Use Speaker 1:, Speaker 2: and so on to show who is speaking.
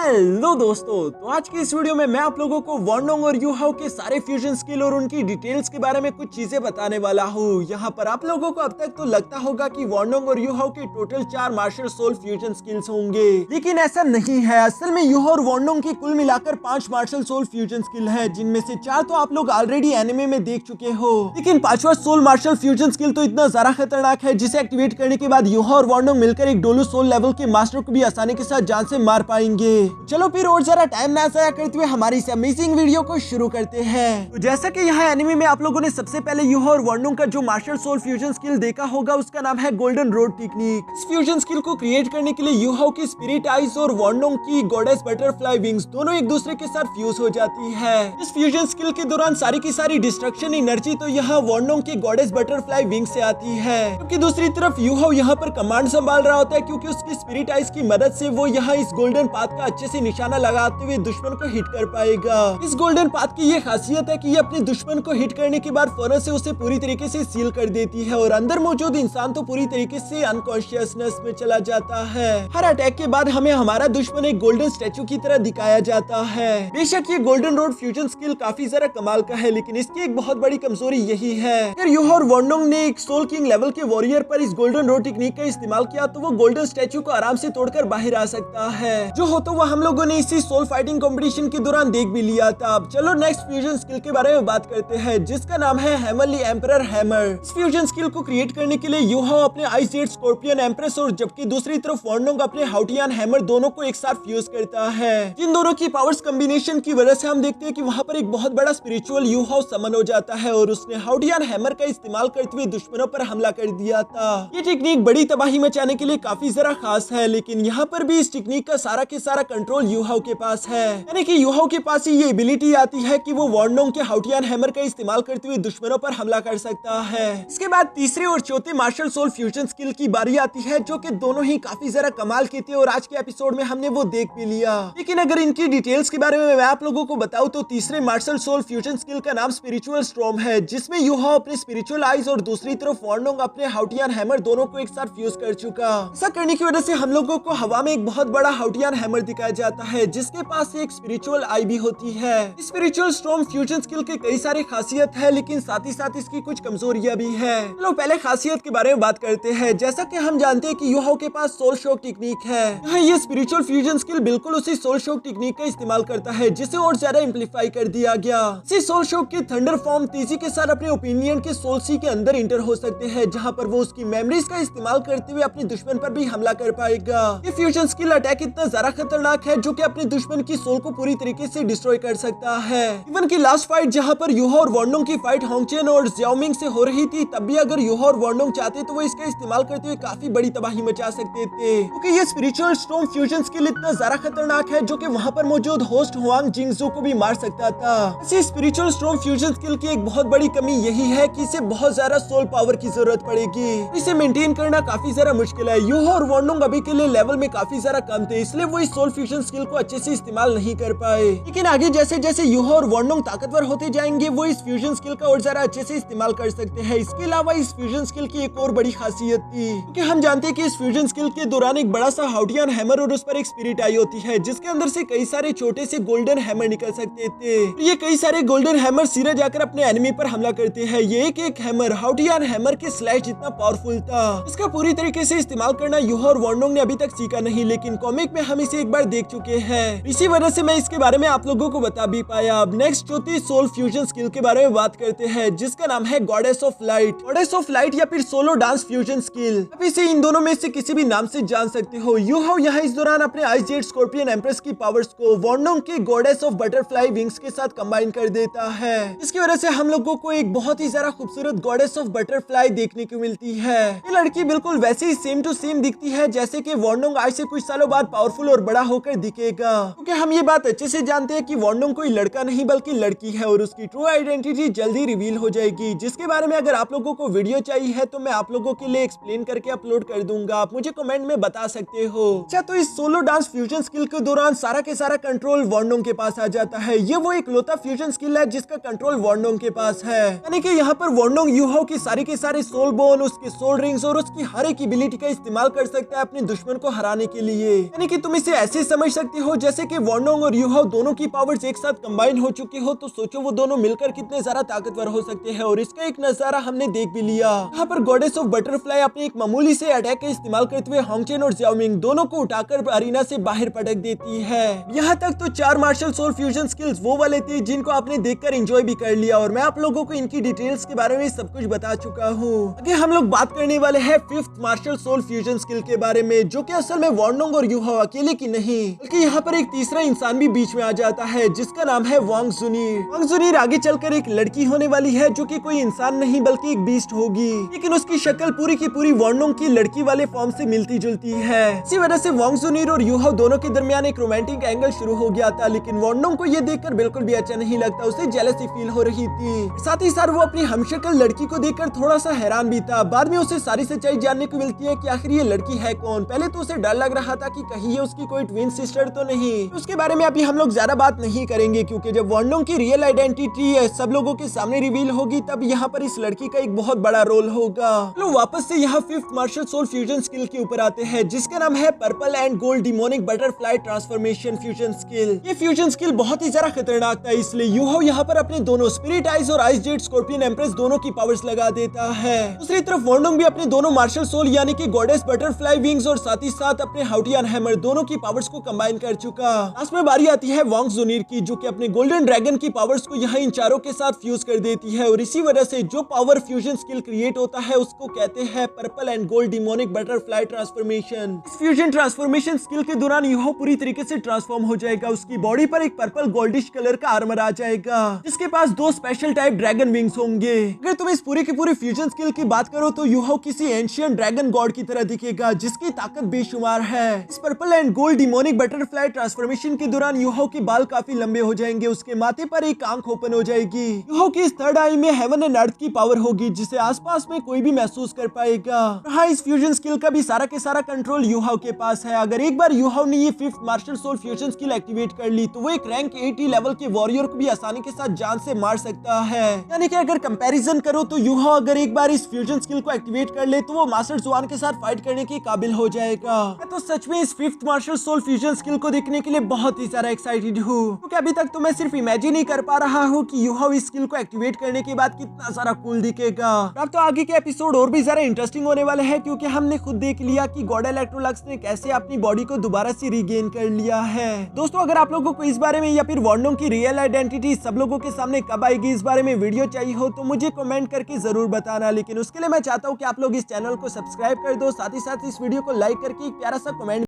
Speaker 1: Hello दोस्तों, तो आज की इस वीडियो में मैं आप लोगों को वॉन्डोंग और यूहाओ के सारे फ्यूजन स्किल और उनकी डिटेल्स के बारे में कुछ चीजें बताने वाला हूँ। यहाँ पर आप लोगों को अब तक तो लगता होगा कि वॉन्डोंग और यूहाओ के total 4 martial soul fusion skills होंगे, लेकिन ऐसा नहीं है। असल में यूहाओ और वॉन्डोंग की कुल मिलाकर 5 मार्शल सोल फ्यूजन स्किल है, जिनमें से 4 तो आप लोग ऑलरेडी एनिमे में देख चुके हो, लेकिन 5वां सोल मार्शल फ्यूजन स्किल तो इतना ज्यादा खतरनाक है जिसे एक्टिवेट करने के बाद यूहाओ और वॉन्डोंग मिलकर एक डोलू सोल लेवल के मास्टर को भी आसानी के साथ जान से मार पाएंगे। चलो फिर और जरा टाइम ना जाया करते हुए हमारी इस अमेजिंग वीडियो को शुरू करते हैं। तो जैसा कि यहाँ एनिमे में आप लोगों ने सबसे पहले यूहाओ और वॉन्डोंग का जो मार्शल सोल फ्यूजन स्किल देखा होगा उसका नाम है गोल्डन रोड टेक्निक। इस फ्यूजन स्किल को क्रिएट करने के लिए यूहाओ की स्पिरिट आइज और वॉन्डोंग की गॉडेस बटरफ्लाई विंग्स दोनों एक दूसरे के साथ फ्यूज हो जाती है। इस फ्यूजन स्किल के दौरान सारी की सारी डिस्ट्रक्शन एनर्जी तो यहाँ वॉन्डोंग की गॉडेस बटरफ्लाई विंग से आती है, क्योंकि दूसरी तरफ यूहाओ यहाँ पर कमांड संभाल रहा होता है, क्योंकि उसकी स्पिरिट आइज की मदद से वो यहाँ इस गोल्डन पाथ का अच्छे से निशाना लगाते हुए दुश्मन को हिट कर पाएगा। इस गोल्डन पाथ की ये खासियत है कि ये अपने दुश्मन को हिट करने के बाद फौरन से उसे पूरी तरीके से सील कर देती है और अंदर मौजूद इंसान तो पूरी तरीके से अनकॉन्शियसनेस में चला जाता है। हर अटैक के बाद हमें हमारा दुश्मन एक गोल्डन स्टैचू की तरह दिखाया जाता है। बेशक ये गोल्डन रोड फ्यूजन स्किल काफी जरा कमाल का है, लेकिन इसकी एक बहुत बड़ी कमजोरी यही है, अगर यूहाओ और वॉन्डोंग ने एक सोल किंग लेवल के वॉरियर पर इस गोल्डन रोड टेक्निक का इस्तेमाल किया तो वो गोल्डन स्टैचू को आराम से तोड़कर बाहर आ सकता है, जो हो तो वो हम लोगों ने इसी सोल फाइटिंग कंपटीशन के दौरान देख भी लिया था। अब चलो नेक्स्ट फ्यूजन स्किल के बारे में बात करते हैं, जिसका नाम है हेवनली एम्परर हैमर। इस फ्यूजन स्किल को क्रिएट करने के लिए यूहाओ अपने आइस जेट स्कॉर्पियन एम्प्रेस और जबकि दूसरी तरफ वॉन्डोंग अपने हाउटियान हैमर दोनों को एक साथ फ्यूज करता है। इन दोनों की पावर्स कॉम्बिनेशन की वजह से हम देखते हैं कि वहाँ पर एक बहुत बड़ा स्पिरिचुअल यूहाओ समन हो जाता है और उसने हाउटियान हैमर का इस्तेमाल करते हुए दुश्मनों पर हमला कर दिया था। ये टेक्निक बड़ी तबाही मचाने के लिए काफी जरा खास है, लेकिन यहाँ पर भी इस टेक्निक का सारा के सारा कंट्रोल यूहाओ के पास है, यानी कि यूहाओ के पास ही ये एबिलिटी आती है कि वो वॉन्डोंग के हाउटियान हैमर का इस्तेमाल करते हुए दुश्मनों पर हमला कर सकता है। इसके बाद तीसरे और चौथे मार्शल सोल फ्यूजन स्किल की बारी आती है, जो कि दोनों ही काफी जरा कमाल की थी और आज के एपिसोड में हमने वो देख भी लिया। लेकिन अगर इनकी डिटेल्स के बारे में मैं आप लोगों को बताऊं तो तीसरे मार्शल सोल फ्यूजन स्किल का नाम स्पिरिचुअल स्टॉर्म है, जिसमें यूहाओ अपने स्पिरिचुअल आइज और दूसरी तरफ वॉन्डोंग अपने हाउटियान हैमर दोनों को एक साथ फ्यूज कर चुका। ऐसा करने की वजह से हम लोगों को हवा में एक बहुत बड़ा हाउटियान हैमर दिखाया जाता है, जिसके पास एक स्पिरिचुअल आई भी होती है। स्पिरिचुअल स्टॉर्म फ्यूजन स्किल के कई सारे खासियत है, लेकिन साथ ही साथ इसकी कुछ कमजोरियां भी है। चलो पहले खासियत के बारे में बात करते हैं। जैसा कि हम जानते हैं कि यूहाओ के पास सोल शॉक टेक्निक है, यहाँ ये स्पिरिचुअल फ्यूजन स्किल बिल्कुल उसी सोल शॉक टेक्निक का इस्तेमाल करता है, जिसे और ज्यादा इम्प्लीफाई कर दिया गया। इसी सोल शॉक के थंडर फॉर्म तेजी के साथ अपने ओपिनियन के सोल सी के अंदर इंटर हो सकते हैं, जहाँ पर वो उसकी मेमोरीज का इस्तेमाल करते हुए अपने दुश्मन पर भी हमला कर पाएगा। ये फ्यूजन स्किल अटैक इतना ज्यादा खतरनाक है जो कि अपने दुश्मन की सोल को पूरी तरीके से डिस्ट्रॉय कर सकता है। इवन की लास्ट फाइट जहां पर यूहाओ और वॉन्डोंग की फाइट होंगचेन और ज़ियाओमिंग से हो रही थी, तब भी अगर यूहाओ और वॉन्डोंग चाहते तो वो इसका इस्तेमाल करते हुए काफी बड़ी तबाही मचा सकते थे, क्योंकि ये स्पिरिचुअल स्टॉर्म फ्यूजन स्किल इतना ज्यादा खतरनाक है जो कि वहां पर मौजूद होस्ट हुआंग जिंगजू को भी मार सकता था। इसी स्पिरिचुअल स्टॉर्म फ्यूजन स्किल की एक बहुत बड़ी कमी यही है कि इसे बहुत ज्यादा सोल पावर की जरूरत पड़ेगी, इसे मेंटेन करना काफी ज्यादा मुश्किल है। यूहाओ और वॉन्डोंग अभी के लिए लेवल में काफी ज्यादा कम थे, इसलिए वो इस सोल फ्यूजन स्किल को अच्छे से इस्तेमाल नहीं कर पाए। लेकिन आगे जैसे जैसे यूहाओ और वॉन्डोंग ताकतवर होते जाएंगे, वो इस फ्यूजन स्किल का और ज्यादा अच्छे से इस्तेमाल कर सकते हैं। इसके अलावा इस फ्यूजन स्किल की एक और बड़ी खासियत थी, क्योंकि हम जानते हैं कि इस फ्यूजन स्किल के दौरान एक बड़ा सा हाउटियान हैमर और उस पर एक स्पिरिट आई होती है, जिसके अंदर से कई सारे छोटे से गोल्डन हैमर निकल सकते थे। ये कई सारे गोल्डन हैमर सीधे जाकर अपने एनिमी पर हमला करते हैं। ये एक हैमर हाउटियान हैमर के स्लैश जितना पावरफुल था। इसका पूरी तरीके से इस्तेमाल करना यूहाओ और वॉन्डोंग ने अभी तक सीखा नहीं, लेकिन कॉमिक में हम इसे एक बार देख चुके हैं। इसी वजह से मैं इसके बारे में आप लोगों को बता भी पाया। अब नेक्स्ट चौथी सोल फ्यूजन स्किल के बारे में बात करते हैं, जिसका नाम है goddess of light. Goddess of light या फिर सोलो डांस फ्यूजन स्किल, अब इसे इन दोनों में से किसी भी नाम से जान सकते हो। यूहाओ यहाँ इस दौरान अपने आइस जेट स्कॉर्पियन एम्प्रेस की पावर्स को वॉन्डोंग के गॉडेस ऑफ बटरफ्लाई विंग्स के साथ कंबाइन कर देता है। इसकी वजह से हम लोगों को एक बहुत ही ज्यादा खूबसूरत गॉडेस ऑफ बटरफ्लाई देखने को मिलती है। ये लड़की बिल्कुल वैसे ही सेम टू सेम दिखती है जैसे कि वॉन्डोंग आज से कुछ सालों बाद पावरफुल और बड़ा होकर दिखेगा, क्योंकि हम ये बात अच्छे से जानते हैं कि वॉन्डोंग कोई लड़का नहीं बल्कि लड़की है और उसकी ट्रू आइडेंटिटी जल्दी रिवील हो जाएगी, जिसके बारे में अगर आप लोगों को वीडियो चाहिए है तो मैं आप लोगों के लिए एक्सप्लेन करके अपलोड कर दूंगा, आप मुझे कमेंट में बता सकते हो। अच्छा, तो इस सोलो डांस फ्यूजन स्किल के दौरान सारा के सारा कंट्रोल वॉन्डोंग के पास आ जाता है। ये वो एक लोता फ्यूजन स्किल है जिसका कंट्रोल वॉन्डोंग के पास है, यानी कि यहाँ पर वॉन्डोंग यूहाओ की सारी के सारे सोल बोन, उसके सोल रिंग्स और उसकी हर एक एबिलिटी का इस्तेमाल कर सकता है अपने दुश्मन को हराने के लिए। यानी कि तुम इसे ऐसे समझ समझ सकते हो जैसे कि वॉन्डोंग और यूहाओ दोनों की पावर्स एक साथ कंबाइन हो चुकी हो, तो सोचो वो दोनों मिलकर कितने ज्यादा ताकतवर हो सकते हैं। और इसका एक नजारा हमने देख भी लिया। यहाँ पर गॉडेस ऑफ बटरफ्लाई अपने एक मामूली से अटैक का इस्तेमाल करते हुए होंगचेन और ज़ियाओमिंग दोनों को उठाकर अरीना से बाहर पटक देती है। यहाँ तक तो 4 मार्शल सोल फ्यूजन स्किल्स वो वाले थे जिनको आपने देखकर एंजॉय भी कर लिया, और मैं आप लोगों को इनकी डिटेल्स के बारे में सब कुछ बता चुका हूँ। आगे हम लोग बात करने वाले हैं 5th martial soul fusion skill के बारे में, जो कि असल में वॉन्डोंग और यूहाओ अकेले की नहीं बल्कि यहाँ पर एक तीसरा इंसान भी बीच में आ जाता है, जिसका नाम है वांग जुनीर। वांग जुनीर आगे चलकर एक लड़की होने वाली है जो कि कोई इंसान नहीं बल्कि एक बीस्ट होगी, लेकिन उसकी शक्ल पूरी की पूरी वॉन्डोंग की लड़की वाले फॉर्म से मिलती जुलती है। इसी वजह से वांग जुनीर और यूहाओ दोनों के दरमियान एक रोमांटिक एंगल शुरू हो गया था, लेकिन वॉन्डोंग को ये देखकर बिल्कुल भी अच्छा नहीं लगता, उसे जेलसी फील हो रही थी। साथ ही साथ वो अपनी हमशक्ल लड़की को देखकर थोड़ा सा हैरान भी था। बाद में उसे सारी सच्चाई जानने को मिलती है कि आखिर ये लड़की है कौन। पहले तो उसे डर लग रहा था कि कहीं ये उसकी कोई ट्विन सिस्टर तो नहीं। उसके बारे में अभी हम लोग ज्यादा बात नहीं करेंगे, क्योंकि जब वॉन्डोंग की रियल आइडेंटिटी सब लोगों के सामने रिवील होगी तब यहाँ पर इस लड़की का एक बहुत बड़ा रोल होगा। तो वापस से यहाँ 5th martial soul fusion skill के ऊपर आते हैं, जिसका नाम है purple and gold demonic butterfly transformation fusion skill. ये फ्यूजन स्किल बहुत ही ज्यादा खतरनाक था, इसलिए यूहाओ यहाँ पर अपने दोनों स्पिरिट आइज और आइस जेट स्कॉर्पियन एम्प्रेस दोनों की पावर्स लगा देता है। दूसरी तरफ वॉन्डोंग भी अपने दोनों मार्शल सोल यानी कि गॉडेस बटरफ्लाई विंग्स और साथ ही साथ अपने हाउटियन हैमर दोनों की पावर्स को कंबाइन कर चुका। लास्ट में बारी आती है वांग जुनीर की, जो कि अपने गोल्डन ड्रैगन की पावर्स को यहाँ इन चारों के साथ फ्यूज कर देती है, और इसी वजह से जो पावर फ्यूजन स्किल क्रिएट होता है उसको कहते हैं purple and gold demonic butterfly transformation. इस फ्यूजन ट्रांसफॉर्मेशन स्किल के दौरान यूहाओ पूरी तरीके से ट्रांसफॉर्म हो जाएगा। उसकी बॉडी पर एक पर्पल गोल्डिश कलर का आर्मर आ जाएगा, जिसके पास 2 स्पेशल टाइप ड्रैगन विंग्स होंगे। अगर तुम इस पूरी की पूरी फ्यूजन स्किल की बात करो तो यूहाओ किसी एंशियंट ड्रैगन गॉड की तरह दिखेगा, जिसकी ताकत बेशुमार है। इस purple and gold demonic butterfly transformation के दौरान यूहाओ के बाल काफी लंबे हो जाएंगे, उसके माथे पर एक आंख ओपन हो जाएगी। यूहाओ की इस थर्ड आई में हेवन एंड अर्थ की पावर होगी, जिसे आसपास में कोई भी महसूस कर पाएगा। हाँ, इस फ्यूजन स्किल का भी सारा के सारा कंट्रोल यूहाओ के पास है। अगर एक बार यूहाओ ने ये 5th martial soul fusion skill activate कर ली तो वो एक रैंक 80 लेवल के वॉरियर को भी आसानी के साथ जान से मार सकता है। यानी कि अगर कंपैरिजन करो तो यूहाओ अगर एक बार इस फ्यूजन स्किल को एक्टिवेट कर ले तो वो मास्टर जुआन के साथ फाइट करने के काबिल हो जाएगा। मैं तो सच में इस 5th martial soul fusion skill को देखने के लिए बहुत ही ज्यादा एक्साइटेड हूँ, क्योंकि अभी तक तो मैं सिर्फ इमेजिन ही कर पा रहा हूँ कि यूहाओ इस स्किल को एक्टिवेट करने के बाद कितना सारा कूल दिखेगा। अब तो आगे के एपिसोड और भी ज्यादा इंटरेस्टिंग होने वाले हैं, क्योंकि हमने खुद देख लिया कि गॉड इलेक्ट्रोलक्स ने कैसे अपनी बॉडी को दोबारा से रीगेन कर लिया है। दोस्तों, अगर आप लोगों को इस बारे में या फिर वॉन्डोंग की रियल आइडेंटिटी सब लोगों के सामने कब आएगी इस बारे में वीडियो चाहिए हो तो मुझे कमेंट करके जरूर बताना। लेकिन उसके लिए मैं चाहता हूँ कि आप लोग इस चैनल को सब्सक्राइब कर दो, साथ ही साथ इस वीडियो को लाइक करके एक प्यारा सा कमेंट